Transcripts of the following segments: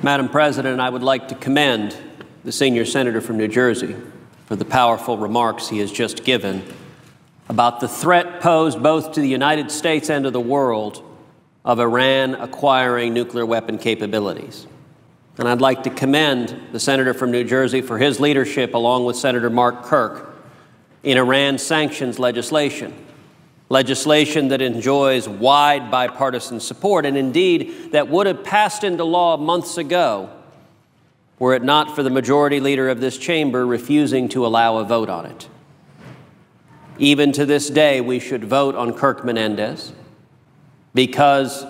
Madam President, I would like to commend the senior senator from New Jersey for the powerful remarks he has just given about the threat posed both to the United States and to the world of Iran acquiring nuclear weapon capabilities. And I'd like to commend the senator from New Jersey for his leadership, along with Senator Mark Kirk, in Iran sanctions legislation that enjoys wide bipartisan support, and indeed that would have passed into law months ago were it not for the majority leader of this chamber refusing to allow a vote on it. Even to this day, we should vote on Kirk Menendez because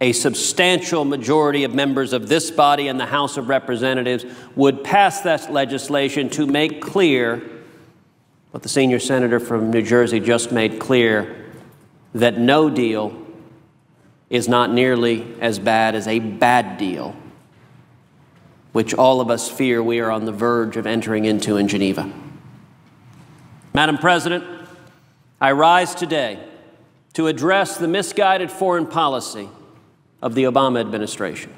a substantial majority of members of this body and the House of Representatives would pass that legislation to make clear what the senior senator from New Jersey just made clear, that no deal is not nearly as bad as a bad deal, which all of us fear we are on the verge of entering into in Geneva. Madam President, I rise today to address the misguided foreign policy of the Obama administration,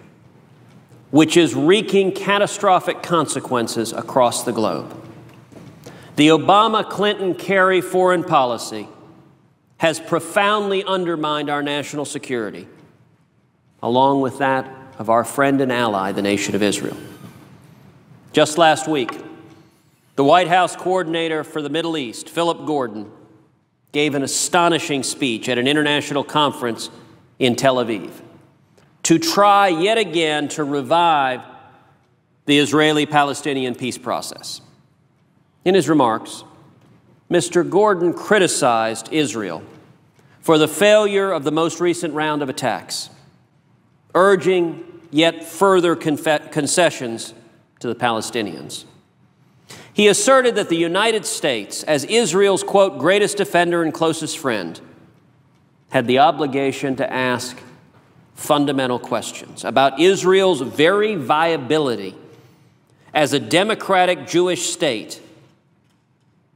which is wreaking catastrophic consequences across the globe. The Obama-Clinton-Kerry foreign policy has profoundly undermined our national security, along with that of our friend and ally, the nation of Israel. Just last week, the White House coordinator for the Middle East, Philip Gordon, gave an astonishing speech at an international conference in Tel Aviv to try yet again to revive the Israeli-Palestinian peace process. In his remarks, Mr. Gordon criticized Israel for the failure of the most recent round of attacks, urging yet further concessions to the Palestinians. He asserted that the United States, as Israel's, quote, greatest defender and closest friend, had the obligation to ask fundamental questions about Israel's very viability as a democratic Jewish state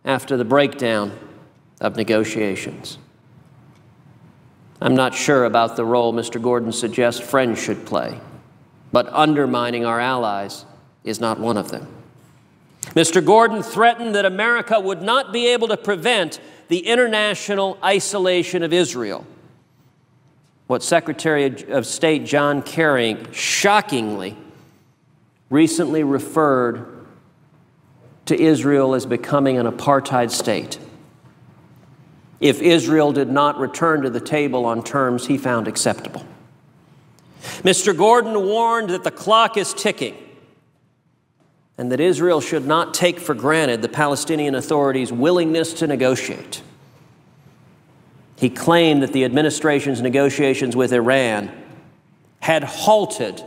after the breakdown of negotiations. I'm not sure about the role Mr. Gordon suggests friends should play, but undermining our allies is not one of them. Mr. Gordon threatened that America would not be able to prevent the international isolation of Israel, what Secretary of State John Kerry shockingly recently referred to Israel as becoming an apartheid state if Israel did not return to the table on terms he found acceptable. Mr. Gordon warned that the clock is ticking and that Israel should not take for granted the Palestinian Authority's willingness to negotiate. He claimed that the administration's negotiations with Iran had halted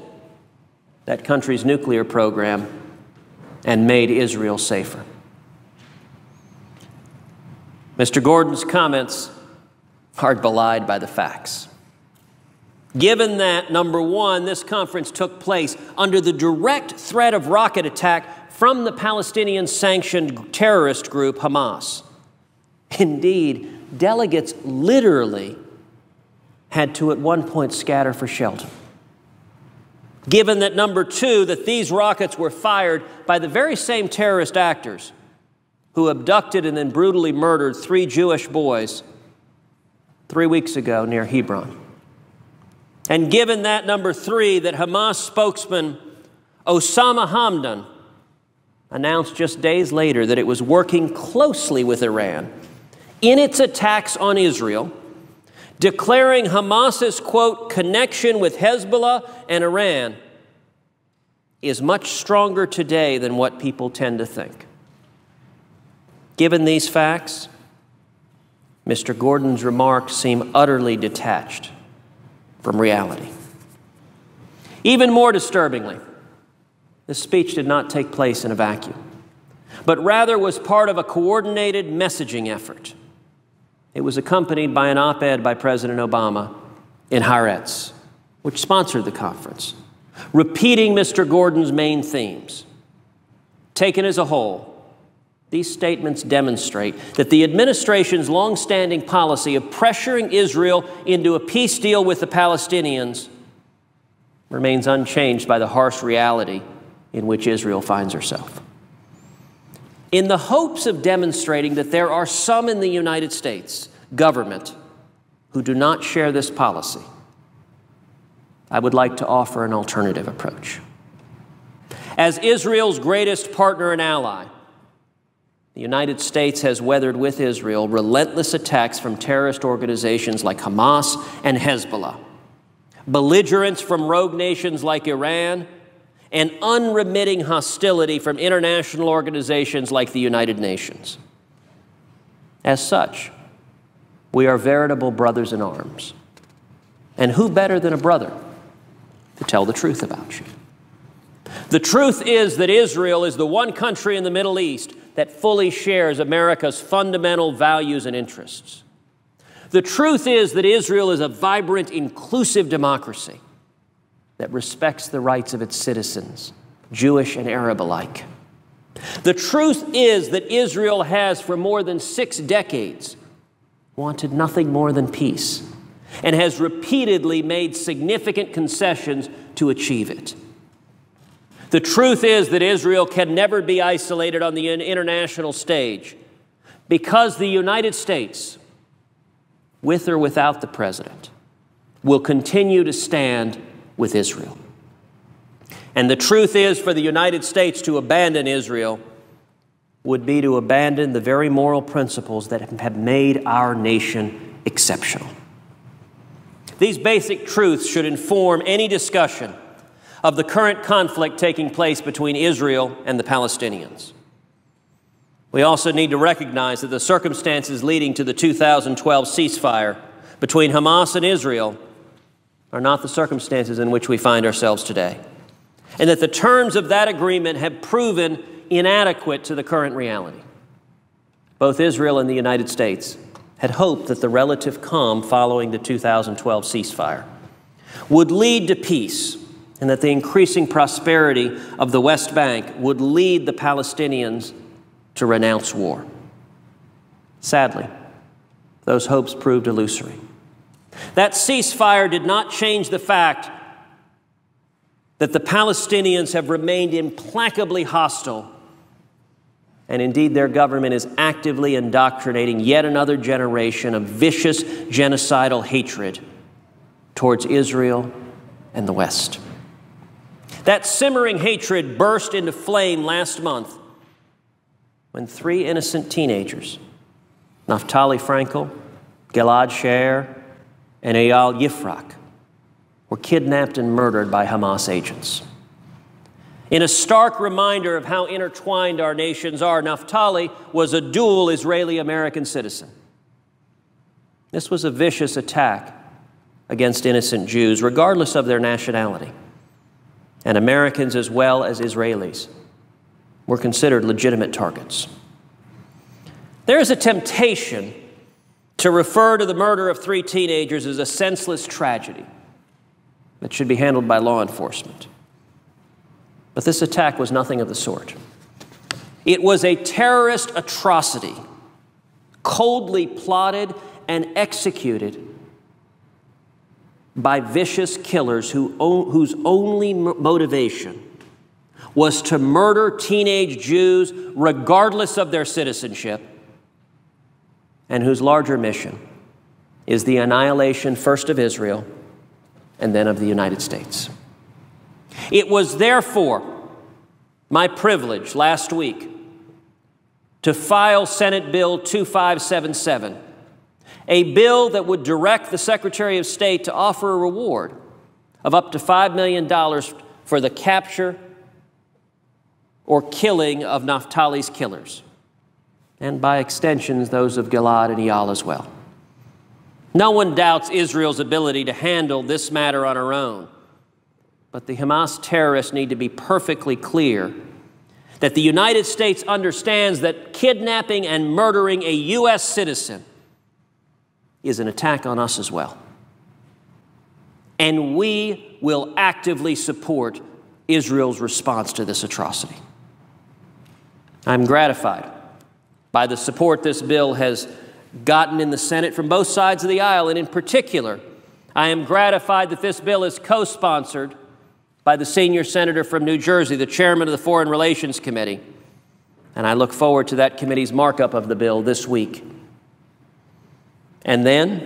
that country's nuclear program and made Israel safer. Mr. Gordon's comments are belied by the facts. Given that, number one, this conference took place under the direct threat of rocket attack from the Palestinian-sanctioned terrorist group Hamas. Indeed, delegates literally had to at one point scatter for shelter. Given that, number two, that these rockets were fired by the very same terrorist actors who abducted and then brutally murdered 3 Jewish boys 3 weeks ago near Hebron. And given that, number three, that Hamas spokesman Osama Hamdan announced just days later that it was working closely with Iran in its attacks on Israel, declaring Hamas's, quote, connection with Hezbollah and Iran is much stronger today than what people tend to think. Given these facts, Mr. Gordon's remarks seem utterly detached from reality. Even more disturbingly, this speech did not take place in a vacuum, but rather was part of a coordinated messaging effort. It was accompanied by an op-ed by President Obama in Haaretz, which sponsored the conference, repeating Mr. Gordon's main themes. Taken as a whole, these statements demonstrate that the administration's long-standing policy of pressuring Israel into a peace deal with the Palestinians remains unchanged by the harsh reality in which Israel finds herself. In the hopes of demonstrating that there are some in the United States government who do not share this policy, I would like to offer an alternative approach. As Israel's greatest partner and ally, the United States has weathered with Israel relentless attacks from terrorist organizations like Hamas and Hezbollah, belligerence from rogue nations like Iran, and unremitting hostility from international organizations like the United Nations. As such, we are veritable brothers in arms. And who better than a brother to tell the truth about you? The truth is that Israel is the one country in the Middle East that fully shares America's fundamental values and interests. The truth is that Israel is a vibrant, inclusive democracy that respects the rights of its citizens, Jewish and Arab alike. The truth is that Israel has, for more than 6 decades, wanted nothing more than peace and has repeatedly made significant concessions to achieve it. The truth is that Israel can never be isolated on the international stage because the United States, with or without the president, will continue to stand with Israel. And the truth is, for the United States to abandon Israel would be to abandon the very moral principles that have made our nation exceptional. These basic truths should inform any discussion of the current conflict taking place between Israel and the Palestinians. We also need to recognize that the circumstances leading to the 2012 ceasefire between Hamas and Israel are not the circumstances in which we find ourselves today, and that the terms of that agreement have proven inadequate to the current reality. Both Israel and the United States had hoped that the relative calm following the 2012 ceasefire would lead to peace, and that the increasing prosperity of the West Bank would lead the Palestinians to renounce war. Sadly, those hopes proved illusory. That ceasefire did not change the fact that the Palestinians have remained implacably hostile, and indeed their government is actively indoctrinating yet another generation of vicious genocidal hatred towards Israel and the West. That simmering hatred burst into flame last month when 3 innocent teenagers, Naftali Frankel, Gilad Shaer, and Eyal Yifrak, were kidnapped and murdered by Hamas agents. In a stark reminder of how intertwined our nations are, Naftali was a dual Israeli-American citizen. This was a vicious attack against innocent Jews, regardless of their nationality. And Americans, as well as Israelis, were considered legitimate targets. There is a temptation to refer to the murder of 3 teenagers as a senseless tragedy that should be handled by law enforcement. But this attack was nothing of the sort. It was a terrorist atrocity, coldly plotted and executed by vicious killers whose only motivation was to murder teenage Jews regardless of their citizenship, and whose larger mission is the annihilation first of Israel and then of the United States. It was therefore my privilege last week to file Senate Bill 2577, a bill that would direct the Secretary of State to offer a reward of up to $5 million for the capture or killing of Naftali's killers, and by extensions, those of Gilad and Eyal as well. No one doubts Israel's ability to handle this matter on her own, but the Hamas terrorists need to be perfectly clear that the United States understands that kidnapping and murdering a U.S. citizen is an attack on us as well. And we will actively support Israel's response to this atrocity. I'm gratified by the support this bill has gotten in the Senate from both sides of the aisle, and in particular, I am gratified that this bill is co-sponsored by the senior senator from New Jersey, the chairman of the Foreign Relations Committee. And I look forward to that committee's markup of the bill this week. And then,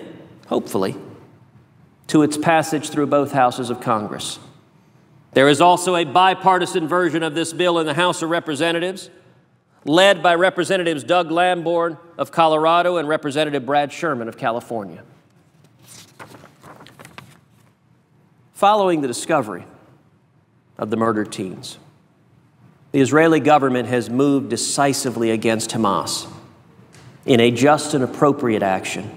hopefully, to its passage through both houses of Congress. There is also a bipartisan version of this bill in the House of Representatives, led by Representatives Doug Lamborn of Colorado and Representative Brad Sherman of California. Following the discovery of the murdered teens, the Israeli government has moved decisively against Hamas in a just and appropriate action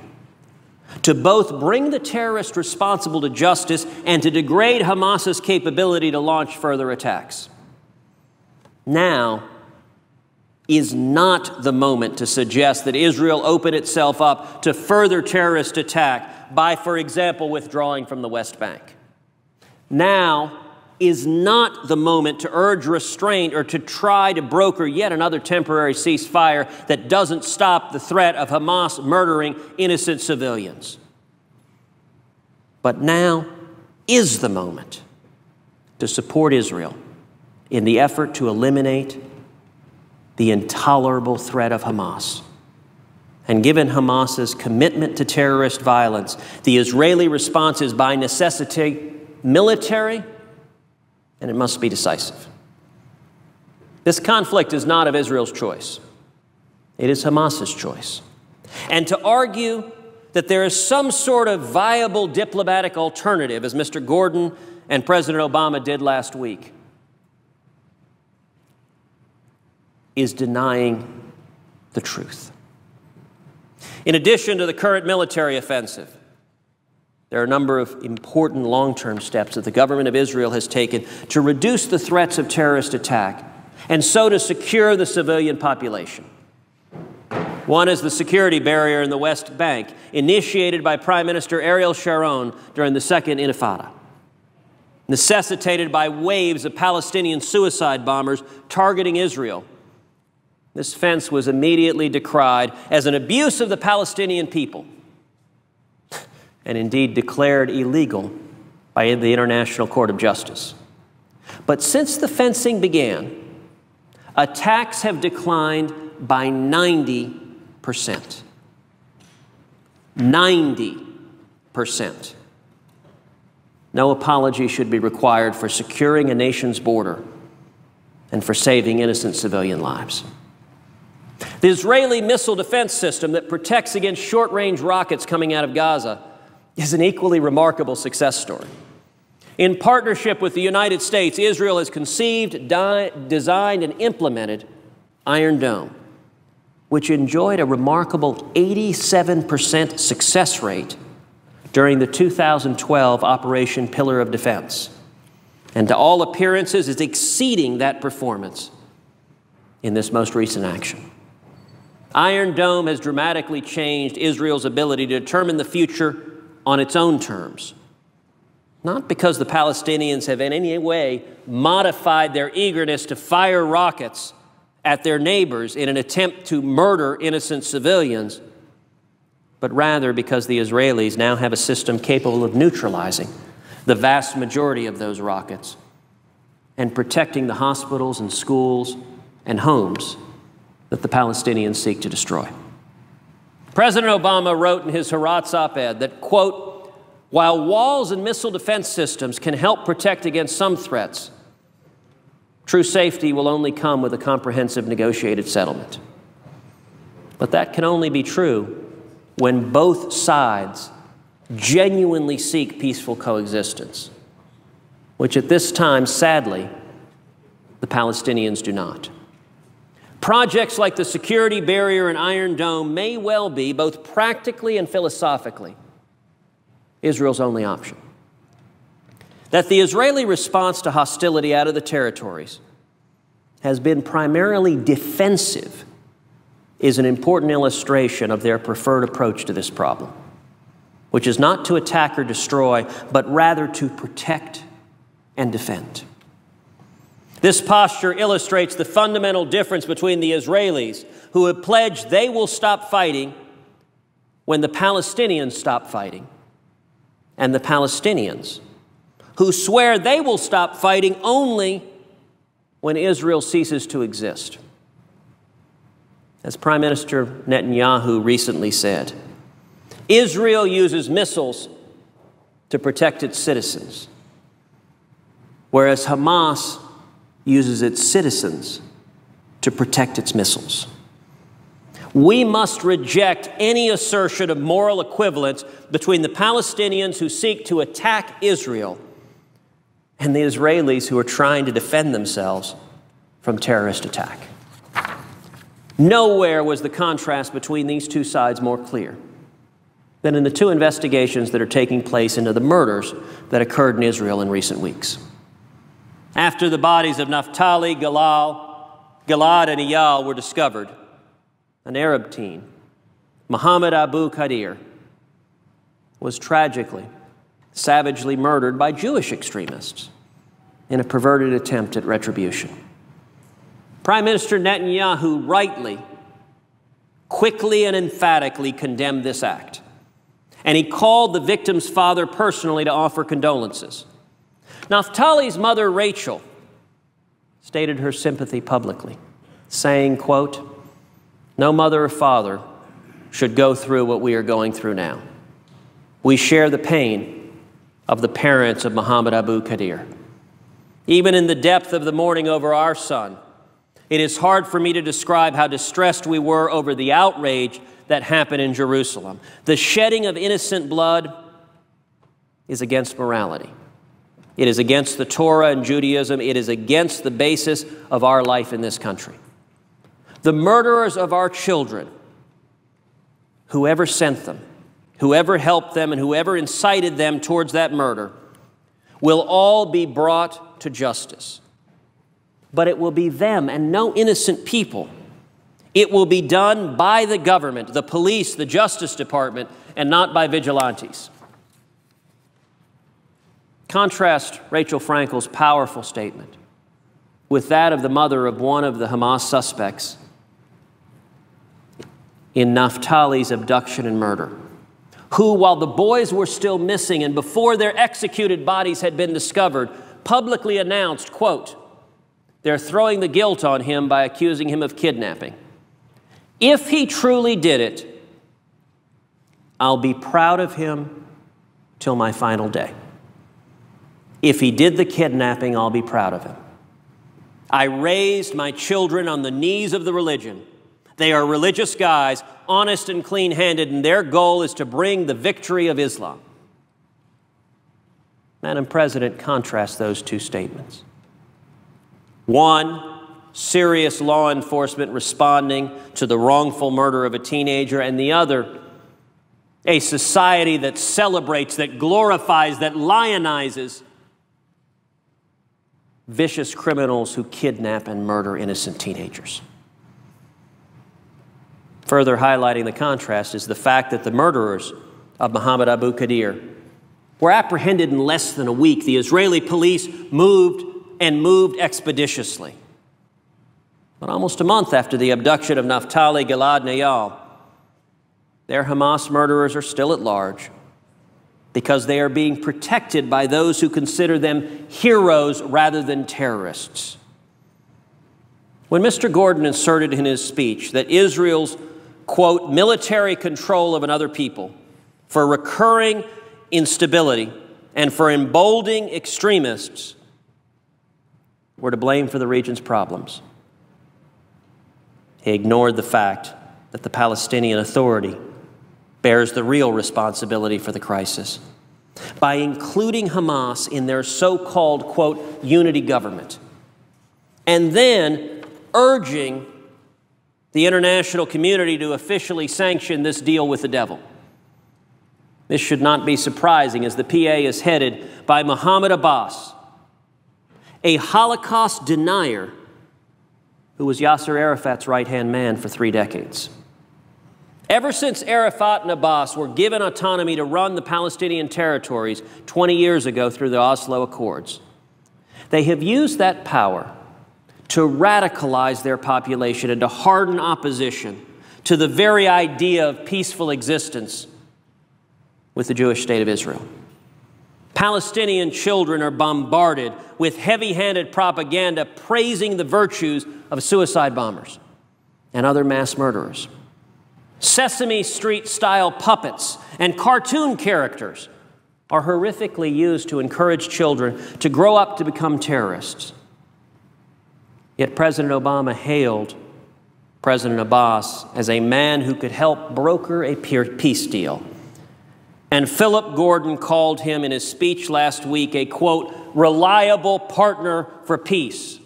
to both bring the terrorists responsible to justice and to degrade Hamas's capability to launch further attacks. Now is not the moment to suggest that Israel open itself up to further terrorist attack by, for example, withdrawing from the West Bank. Now is not the moment to urge restraint or to try to broker yet another temporary ceasefire that doesn't stop the threat of Hamas murdering innocent civilians. But now is the moment to support Israel in the effort to eliminate the intolerable threat of Hamas. And given Hamas's commitment to terrorist violence, the Israeli response is by necessity military, and it must be decisive. This conflict is not of Israel's choice. It is Hamas's choice. And to argue that there is some sort of viable diplomatic alternative, as Mr. Gordon and President Obama did last week, is denying the truth. In addition to the current military offensive, there are a number of important long-term steps that the government of Israel has taken to reduce the threats of terrorist attack and so to secure the civilian population. One is the security barrier in the West Bank, initiated by Prime Minister Ariel Sharon during the Second Intifada, necessitated by waves of Palestinian suicide bombers targeting Israel. This fence was immediately decried as an abuse of the Palestinian people, and indeed declared illegal by the International Court of Justice. But since the fencing began, attacks have declined by 90%. 90%. No apology should be required for securing a nation's border and for saving innocent civilian lives. The Israeli missile defense system that protects against short-range rockets coming out of Gaza is an equally remarkable success story. In partnership with the United States, Israel has conceived, designed, and implemented Iron Dome, which enjoyed a remarkable 87% success rate during the 2012 Operation Pillar of Defense, and to all appearances is exceeding that performance in this most recent action. Iron Dome has dramatically changed Israel's ability to determine the future on its own terms, not because the Palestinians have in any way modified their eagerness to fire rockets at their neighbors in an attempt to murder innocent civilians, but rather because the Israelis now have a system capable of neutralizing the vast majority of those rockets and protecting the hospitals and schools and homes that the Palestinians seek to destroy. President Obama wrote in his Haaretz op-ed that, quote, while walls and missile defense systems can help protect against some threats, true safety will only come with a comprehensive negotiated settlement. But that can only be true when both sides genuinely seek peaceful coexistence, which at this time, sadly, the Palestinians do not. Projects like the security barrier and Iron Dome may well be, both practically and philosophically, Israel's only option. That the Israeli response to hostility out of the territories has been primarily defensive is an important illustration of their preferred approach to this problem, which is not to attack or destroy, but rather to protect and defend. This posture illustrates the fundamental difference between the Israelis, who have pledged they will stop fighting when the Palestinians stop fighting, and the Palestinians, who swear they will stop fighting only when Israel ceases to exist. As Prime Minister Netanyahu recently said, Israel uses missiles to protect its citizens, whereas Hamas uses its citizens to protect its missiles. We must reject any assertion of moral equivalence between the Palestinians who seek to attack Israel and the Israelis who are trying to defend themselves from terrorist attack. Nowhere was the contrast between these two sides more clear than in the two investigations that are taking place into the murders that occurred in Israel in recent weeks. After the bodies of Naftali, Gilad, and Eyal were discovered, an Arab teen, Mohammed Abu Qadir, was tragically, savagely murdered by Jewish extremists in a perverted attempt at retribution. Prime Minister Netanyahu rightly, quickly, and emphatically condemned this act, and he called the victim's father personally to offer condolences. Naftali's mother, Rachel, stated her sympathy publicly, saying, quote, "No mother or father should go through what we are going through now. We share the pain of the parents of Mohammed Abu Qadir. Even in the depth of the mourning over our son, it is hard for me to describe how distressed we were over the outrage that happened in Jerusalem. The shedding of innocent blood is against morality. It is against the Torah and Judaism. It is against the basis of our life in this country. The murderers of our children, whoever sent them, whoever helped them, and whoever incited them towards that murder, will all be brought to justice. But it will be them and no innocent people. It will be done by the government, the police, the Justice Department, and not by vigilantes." Contrast Rachel Frankel's powerful statement with that of the mother of one of the Hamas suspects in Naftali's abduction and murder, who, while the boys were still missing and before their executed bodies had been discovered, publicly announced, quote, "They're throwing the guilt on him by accusing him of kidnapping. If he truly did it, I'll be proud of him till my final day. If he did the kidnapping, I'll be proud of him. I raised my children on the knees of the religion. They are religious guys, honest and clean-handed, and their goal is to bring the victory of Islam." Madam President, contrast those two statements. One, serious law enforcement responding to the wrongful murder of a teenager, and the other, a society that celebrates, that glorifies, that lionizes vicious criminals who kidnap and murder innocent teenagers. Further highlighting the contrast is the fact that the murderers of Mohammed Abu Qadir were apprehended in less than a week. The Israeli police moved expeditiously. But almost a month after the abduction of Naftali, Gilad, and Eyal, their Hamas murderers are still at large because they are being protected by those who consider them heroes rather than terrorists. When Mr. Gordon asserted in his speech that Israel's, quote, "military control of another people for recurring instability and for emboldening extremists were to blame for the region's problems, he ignored the fact that the Palestinian Authority bears the real responsibility for the crisis by including Hamas in their so-called, quote, unity government, and then urging the international community to officially sanction this deal with the devil. This should not be surprising, as the PA is headed by Mahmoud Abbas, a Holocaust denier who was Yasser Arafat's right-hand man for 3 decades. Ever since Arafat and Abbas were given autonomy to run the Palestinian territories 20 years ago through the Oslo Accords, they have used that power to radicalize their population and to harden opposition to the very idea of peaceful existence with the Jewish state of Israel. Palestinian children are bombarded with heavy-handed propaganda praising the virtues of suicide bombers and other mass murderers. Sesame Street-style puppets and cartoon characters are horrifically used to encourage children to grow up to become terrorists. Yet President Obama hailed President Abbas as a man who could help broker a peace deal. And Philip Gordon called him in his speech last week a, quote, reliable partner for peace.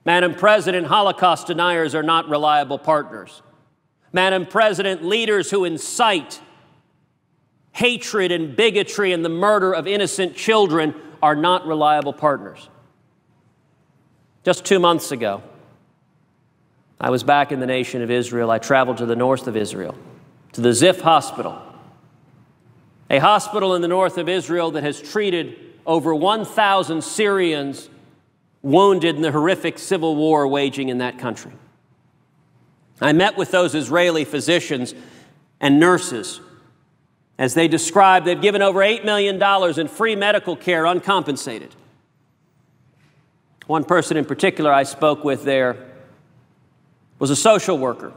Madam President, Holocaust deniers are not reliable partners. Madam President, leaders who incite hatred and bigotry and the murder of innocent children are not reliable partners. Just 2 months ago, I was back in the nation of Israel. I traveled to the north of Israel, to the Zif Hospital, a hospital in the north of Israel that has treated over 1,000 Syrians wounded in the horrific civil war waging in that country. I met with those Israeli physicians and nurses as they described they've given over $8 million in free medical care uncompensated. One person in particular I spoke with there was a social worker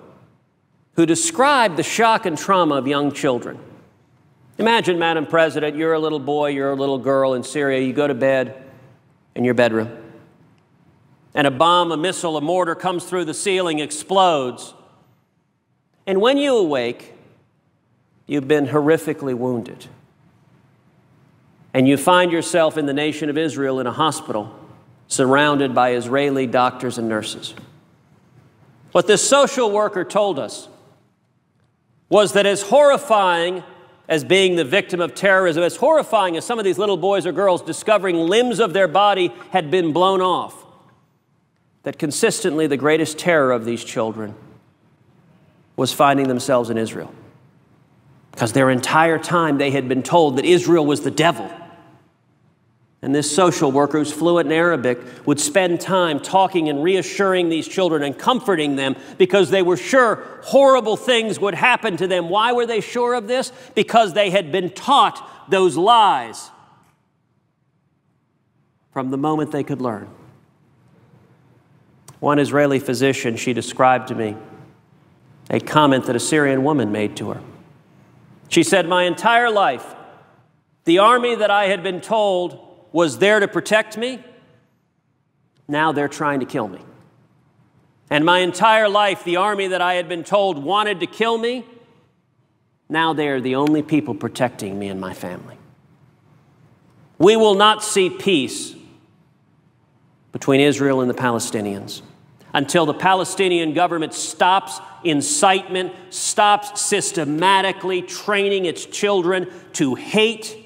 who described the shock and trauma of young children. Imagine, Madam President, you're a little boy, you're a little girl in Syria, you go to bed in your bedroom, and a bomb, a missile, a mortar comes through the ceiling, explodes, and when you awake, you've been horrifically wounded, and you find yourself in the nation of Israel in a hospital surrounded by Israeli doctors and nurses. What this social worker told us was that as horrifying as being the victim of terrorism, as horrifying as some of these little boys or girls discovering limbs of their body had been blown off, that consistently the greatest terror of these children was finding themselves in Israel. Because their entire time they had been told that Israel was the devil. And this social worker who's fluent in Arabic would spend time talking and reassuring these children and comforting them because they were sure horrible things would happen to them. Why were they sure of this? Because they had been taught those lies from the moment they could learn. One Israeli physician, she described to me a comment that a Syrian woman made to her. She said, my entire life, the army that I had been told was there to protect me, now they're trying to kill me. And my entire life, the army that I had been told wanted to kill me, now they are the only people protecting me and my family. We will not see peace between Israel and the Palestinians until the Palestinian government stops incitement, stops systematically training its children to hate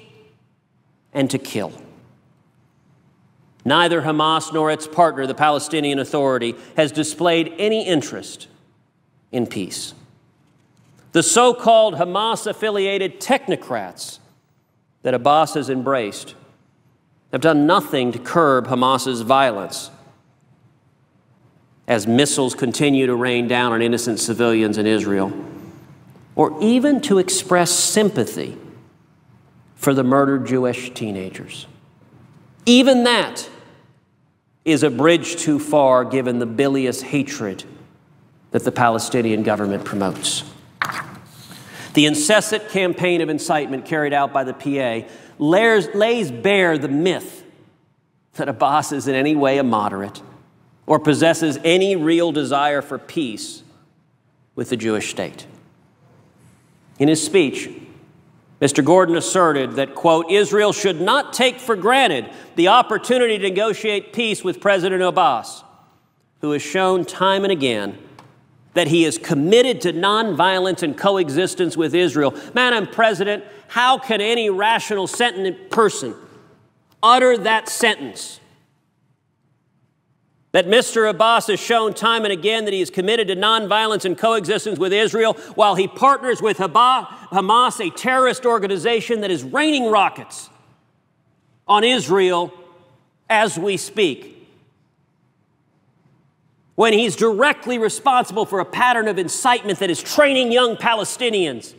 and to kill. Neither Hamas nor its partner, the Palestinian Authority, has displayed any interest in peace. The so-called Hamas-affiliated technocrats that Abbas has embraced have done nothing to curb Hamas's violence as missiles continue to rain down on innocent civilians in Israel, or even to express sympathy for the murdered Jewish teenagers. Even that is a bridge too far given the bilious hatred that the Palestinian government promotes. The incessant campaign of incitement carried out by the PA lays bare the myth that Abbas is in any way a moderate or possesses any real desire for peace with the Jewish state. In his speech, Mr. Gordon asserted that, quote, Israel should not take for granted the opportunity to negotiate peace with President Abbas, who has shown time and again that he is committed to nonviolence and coexistence with Israel. Madam President, how can any rational sentient person utter that sentence? That Mr. Abbas has shown time and again that he is committed to nonviolence and coexistence with Israel while he partners with Hamas, a terrorist organization that is raining rockets on Israel as we speak. When he's directly responsible for a pattern of incitement that is training young Palestinians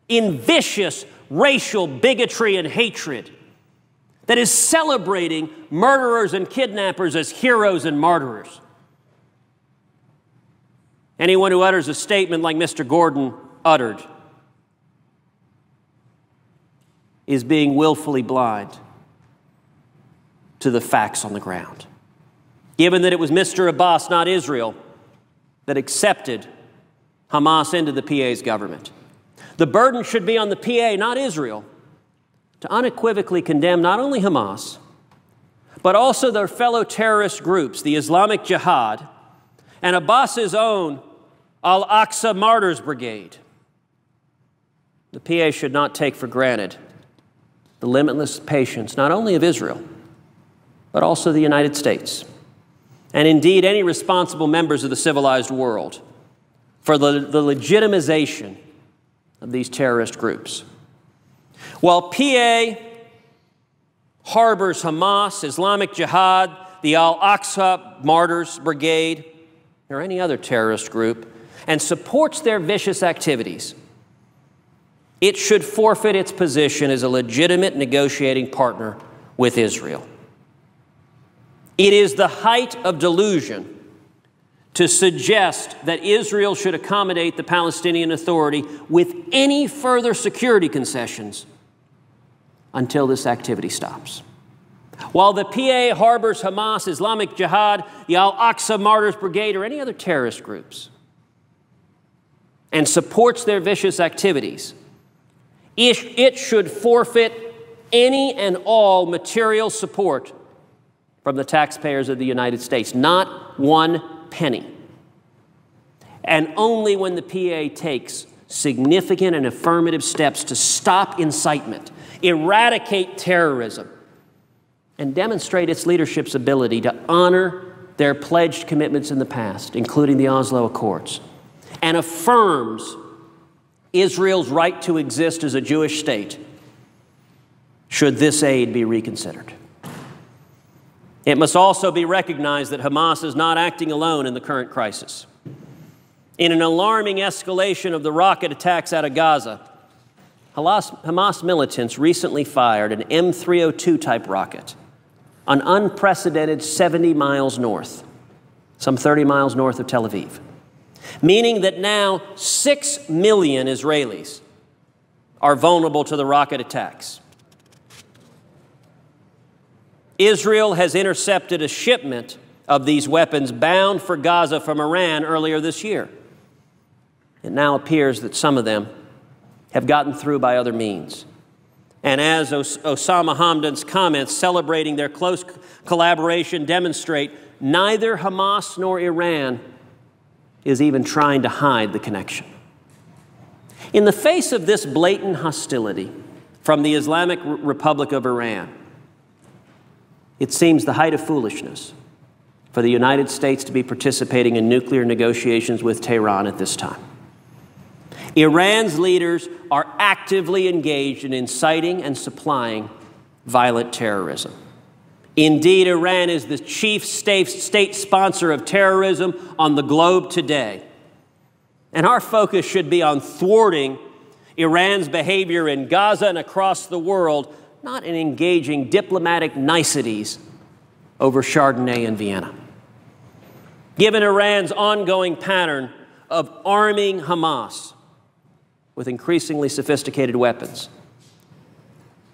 in vicious racial bigotry and hatred, that is celebrating murderers and kidnappers as heroes and martyrs. Anyone who utters a statement like Mr. Gordon uttered is being willfully blind to the facts on the ground. Given that it was Mr. Abbas, not Israel, that accepted Hamas into the PA's government, the burden should be on the PA, not Israel, to unequivocally condemn not only Hamas, but also their fellow terrorist groups, the Islamic Jihad, and Abbas's own Al-Aqsa Martyrs Brigade. The PA should not take for granted the limitless patience not only of Israel, but also the United States, and indeed any responsible members of the civilized world, for the legitimization of these terrorist groups. While PA harbors Hamas, Islamic Jihad, the Al-Aqsa Martyrs Brigade, or any other terrorist group, and supports their vicious activities, it should forfeit its position as a legitimate negotiating partner with Israel. It is the height of delusion to suggest that Israel should accommodate the Palestinian Authority with any further security concessions until this activity stops. While the PA harbors Hamas, Islamic Jihad, the Al-Aqsa Martyrs Brigade, or any other terrorist groups, and supports their vicious activities, it should forfeit any and all material support from the taxpayers of the United States, not one penny. And only when the PA takes significant and affirmative steps to stop incitement, eradicate terrorism, and demonstrate its leadership's ability to honor their pledged commitments in the past, including the Oslo Accords, and affirms Israel's right to exist as a Jewish state, should this aid be reconsidered. It must also be recognized that Hamas is not acting alone in the current crisis. In an alarming escalation of the rocket attacks out of Gaza, Hamas militants recently fired an M302 type rocket, an unprecedented 70 miles north, some 30 miles north of Tel Aviv, meaning that now 6 million Israelis are vulnerable to the rocket attacks. Israel has intercepted a shipment of these weapons bound for Gaza from Iran earlier this year. It now appears that some of them have gotten through by other means. And as Osama Hamdan's comments celebrating their close collaboration demonstrate, neither Hamas nor Iran is even trying to hide the connection. In the face of this blatant hostility from the Islamic Republic of Iran, it seems the height of foolishness for the United States to be participating in nuclear negotiations with Tehran at this time. Iran's leaders are actively engaged in inciting and supplying violent terrorism. Indeed, Iran is the chief state sponsor of terrorism on the globe today. And our focus should be on thwarting Iran's behavior in Gaza and across the world, not in engaging diplomatic niceties over Chardonnay in Vienna. Given Iran's ongoing pattern of arming Hamas with increasingly sophisticated weapons,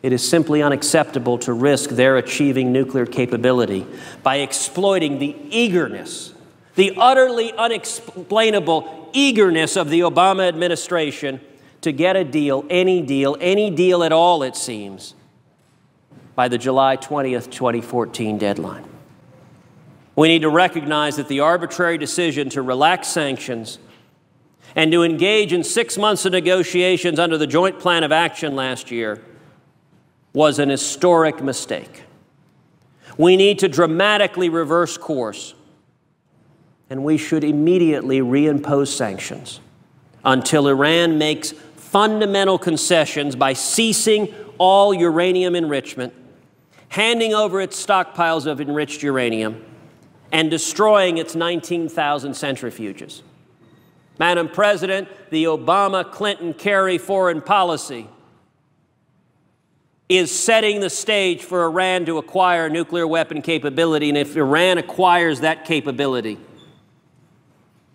it is simply unacceptable to risk their achieving nuclear capability by exploiting the eagerness, the utterly unexplainable eagerness of the Obama administration to get a deal, any deal at all, it seems, by the July 20th, 2014 deadline. We need to recognize that the arbitrary decision to relax sanctions and to engage in 6 months of negotiations under the Joint Plan of Action last year was an historic mistake. We need to dramatically reverse course, and we should immediately reimpose sanctions until Iran makes fundamental concessions by ceasing all uranium enrichment, handing over its stockpiles of enriched uranium, and destroying its 19,000 centrifuges. Madam President, the Obama-Clinton-Kerry foreign policy is setting the stage for Iran to acquire nuclear weapon capability, and if Iran acquires that capability,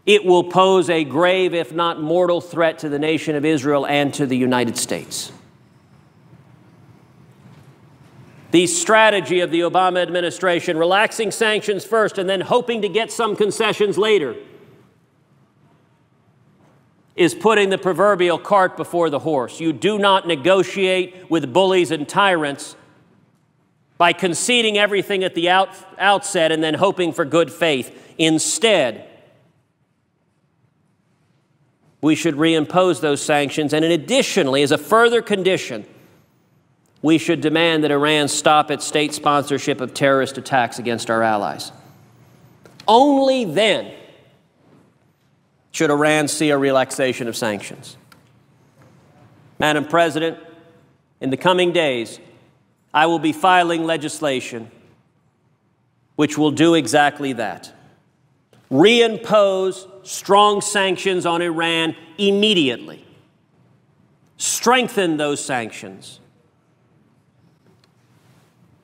it will pose a grave, if not mortal, threat to the nation of Israel and to the United States. The strategy of the Obama administration, relaxing sanctions first and then hoping to get some concessions later, is putting the proverbial cart before the horse. You do not negotiate with bullies and tyrants by conceding everything at the outset and then hoping for good faith. Instead, we should reimpose those sanctions, and additionally, as a further condition, we should demand that Iran stop its state sponsorship of terrorist attacks against our allies. Only then should Iran see a relaxation of sanctions. Madam President, in the coming days, I will be filing legislation which will do exactly that. Reimpose strong sanctions on Iran immediately. Strengthen those sanctions.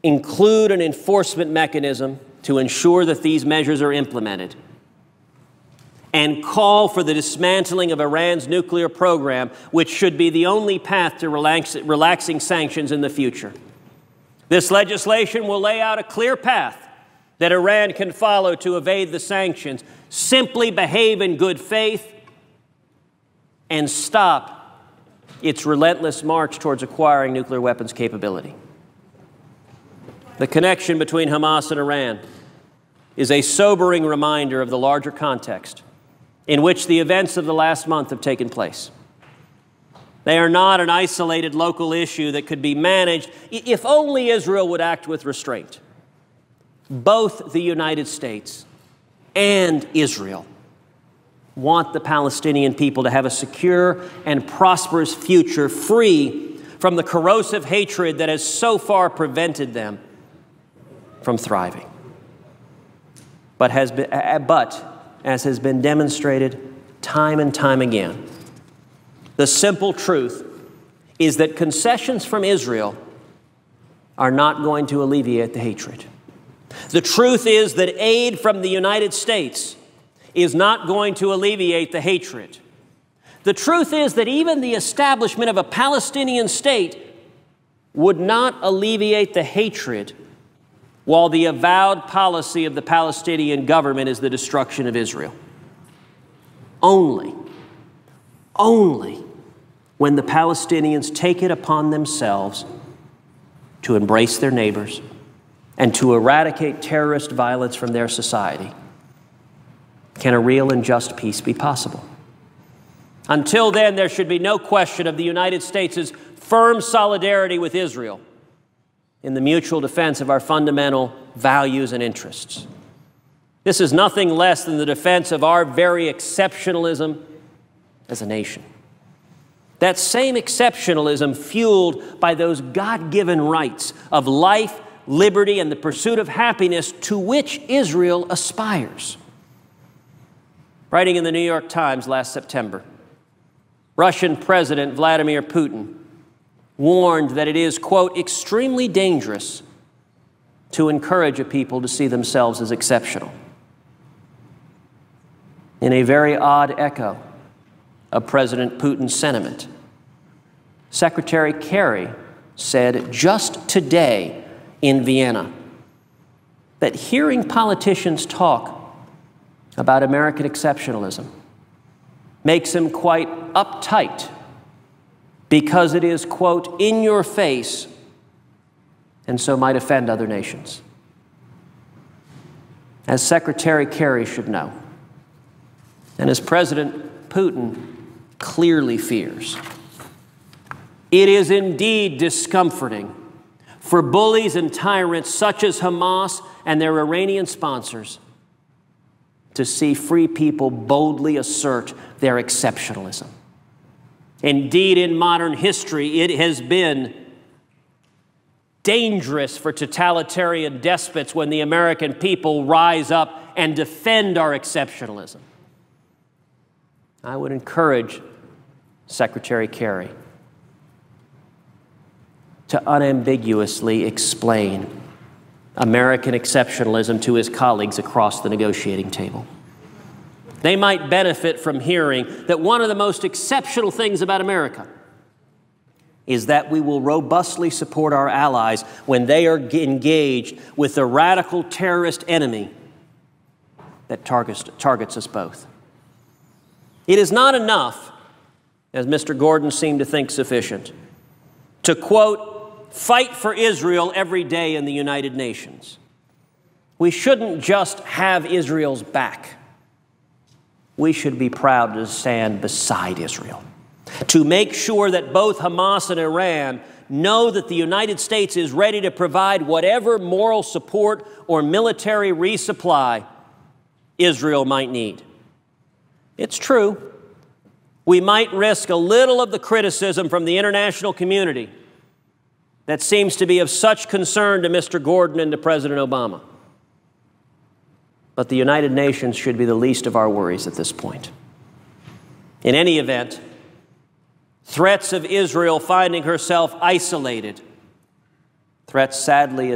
Include an enforcement mechanism to ensure that these measures are implemented. And call for the dismantling of Iran's nuclear program, which should be the only path to relaxing sanctions in the future. This legislation will lay out a clear path that Iran can follow to evade the sanctions. Simply behave in good faith and stop its relentless march towards acquiring nuclear weapons capability. The connection between Hamas and Iran is a sobering reminder of the larger context in which the events of the last month have taken place. They are not an isolated local issue that could be managed if only Israel would act with restraint. Both the United States and Israel want the Palestinian people to have a secure and prosperous future free from the corrosive hatred that has so far prevented them from thriving. But as has been demonstrated time and time again, the simple truth is that concessions from Israel are not going to alleviate the hatred. The truth is that aid from the United States is not going to alleviate the hatred. The truth is that even the establishment of a Palestinian state would not alleviate the hatred, while the avowed policy of the Palestinian government is the destruction of Israel. Only when the Palestinians take it upon themselves to embrace their neighbors and to eradicate terrorist violence from their society can a real and just peace be possible. Until then, there should be no question of the United States' firm solidarity with Israel in the mutual defense of our fundamental values and interests. This is nothing less than the defense of our very exceptionalism as a nation. That same exceptionalism fueled by those God-given rights of life, liberty, and the pursuit of happiness to which Israel aspires. Writing in the New York Times last September, Russian President Vladimir Putin warned that it is, quote, extremely dangerous to encourage a people to see themselves as exceptional. In a very odd echo of President Putin's sentiment, Secretary Kerry said just today in Vienna that hearing politicians talk about American exceptionalism makes him quite uptight because it is, quote, in your face and so might offend other nations. As Secretary Kerry should know, and as President Putin clearly fears, it is indeed discomforting for bullies and tyrants such as Hamas and their Iranian sponsors to see free people boldly assert their exceptionalism. Indeed, in modern history, it has been dangerous for totalitarian despots when the American people rise up and defend our exceptionalism. I would encourage Secretary Kerry to unambiguously explain American exceptionalism to his colleagues across the negotiating table. They might benefit from hearing that one of the most exceptional things about America is that we will robustly support our allies when they are engaged with the radical terrorist enemy that targets us both. It is not enough, as Mr. Gordon seemed to think sufficient, to, quote, fight for Israel every day in the United Nations. We shouldn't just have Israel's back. We should be proud to stand beside Israel, to make sure that both Hamas and Iran know that the United States is ready to provide whatever moral support or military resupply Israel might need. It's true, we might risk a little of the criticism from the international community that seems to be of such concern to Mr. Gordon and to President Obama. But the United Nations should be the least of our worries at this point. In any event, threats of Israel finding herself isolated, threats sadly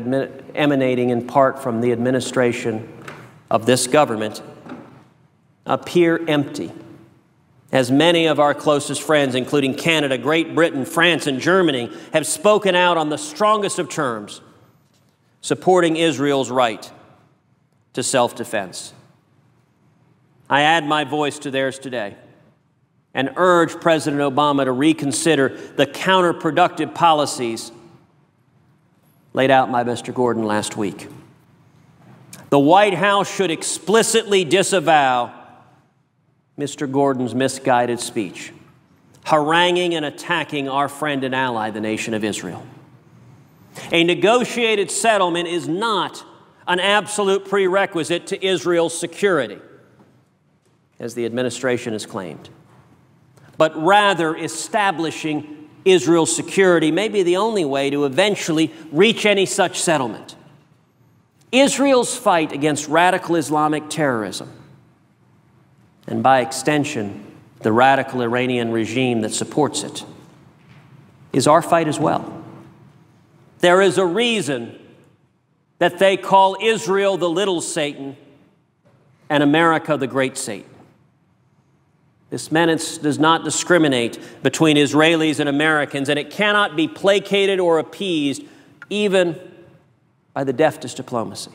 emanating in part from the administration of this government, appear empty, as many of our closest friends, including Canada, Great Britain, France, and Germany, have spoken out on the strongest of terms, supporting Israel's right to self-defense. I add my voice to theirs today and urge President Obama to reconsider the counterproductive policies laid out by Mr. Gordon last week. The White House should explicitly disavow Mr. Gordon's misguided speech, haranguing and attacking our friend and ally, the nation of Israel. A negotiated settlement is not an absolute prerequisite to Israel's security, as the administration has claimed, but rather establishing Israel's security may be the only way to eventually reach any such settlement. Israel's fight against radical Islamic terrorism, and by extension, the radical Iranian regime that supports it, is our fight as well. There is a reason that they call Israel the little Satan and America the great Satan. This menace does not discriminate between Israelis and Americans, and it cannot be placated or appeased even by the deftest diplomacy.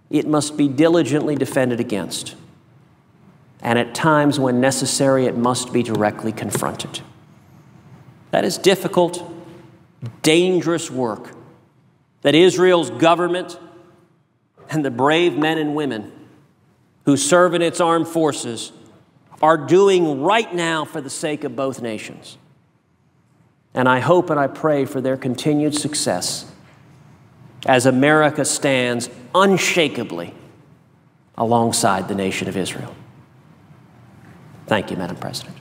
It must be diligently defended against, and at times when necessary, it must be directly confronted. That is difficult, dangerous work that Israel's government and the brave men and women who serve in its armed forces are doing right now for the sake of both nations. And I hope and I pray for their continued success as America stands unshakably alongside the nation of Israel. Thank you, Madam President.